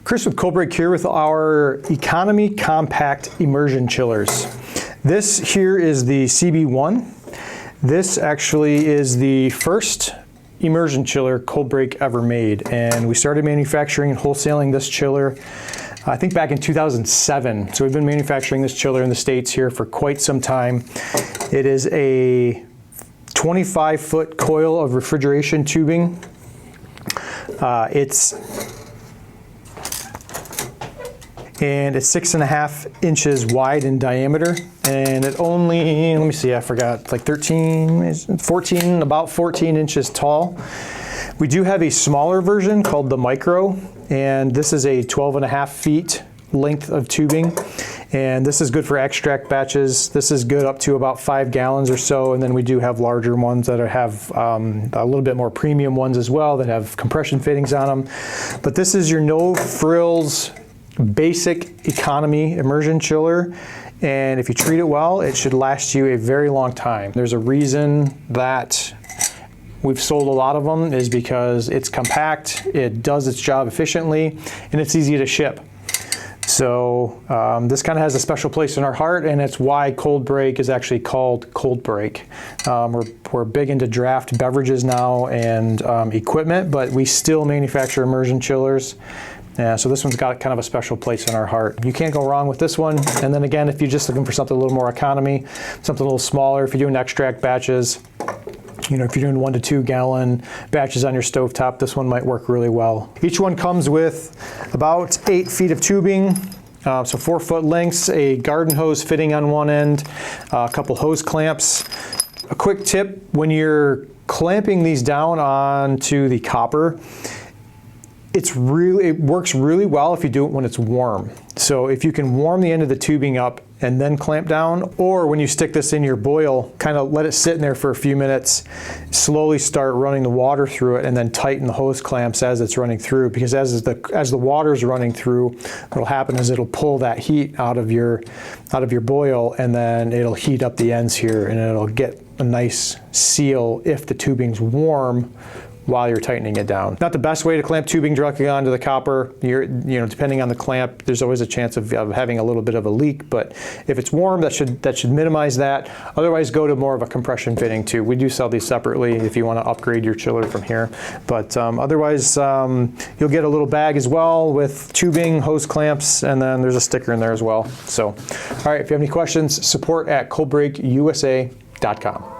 Chris with Coldbreak here with our Economy Compact Immersion Chillers. This here is the CB1. This actually is the first immersion chiller Coldbreak ever made, and we started manufacturing and wholesaling this chiller I think back in 2007. So we've been manufacturing this chiller in the States here for quite some time. It is a 25-foot coil of refrigeration tubing. It's 6.5 inches wide in diameter, and it only, let me see, I forgot, like 14, about 14 inches tall. We do have a smaller version called the Micro, and this is a 12.5 feet length of tubing, and this is good for extract batches. This is good up to about 5 gallons or so, and then we do have larger ones that have a little bit more premium ones as well that have compression fittings on them. But this is your no-frills basic economy immersion chiller, and if you treat it well, it should last you a very long time. There's a reason that we've sold a lot of them, is because it's compact, it does its job efficiently, and it's easy to ship. So this kind of has a special place in our heart, and it's why Coldbreak is actually called Coldbreak. We're big into draft beverages now and equipment, but we still manufacture immersion chillers. So this one's got kind of a special place in our heart. You can't go wrong with this one. And then again, if you're just looking for something a little more economy, something a little smaller, if you're doing extract batches, you know, if you're doing 1 to 2 gallon batches on your stovetop, this one might work really well. Each one comes with about 8 feet of tubing, so 4-foot lengths, a garden hose fitting on one end, a couple hose clamps. A quick tip, when you're clamping these down onto the copper, it works really well if you do it when it's warm. So if you can warm the end of the tubing up and then clamp down, or when you stick this in your boil, kind of let it sit in there for a few minutes, slowly start running the water through it, and then tighten the hose clamps as it's running through, because as the water's running through, what'll happen is it'll pull that heat out of your boil, and then it'll heat up the ends here, and it'll get a nice seal if the tubing's warm while you're tightening it down. Not the best way to clamp tubing directly onto the copper. Depending on the clamp, there's always a chance of having a little bit of a leak, but if it's warm, that should minimize that. Otherwise, go to more of a compression fitting too. We do sell these separately if you want to upgrade your chiller from here. But otherwise, you'll get a little bag as well with tubing, hose clamps, and then there's a sticker in there as well. So, all right, if you have any questions, support@coldbreakusa.com.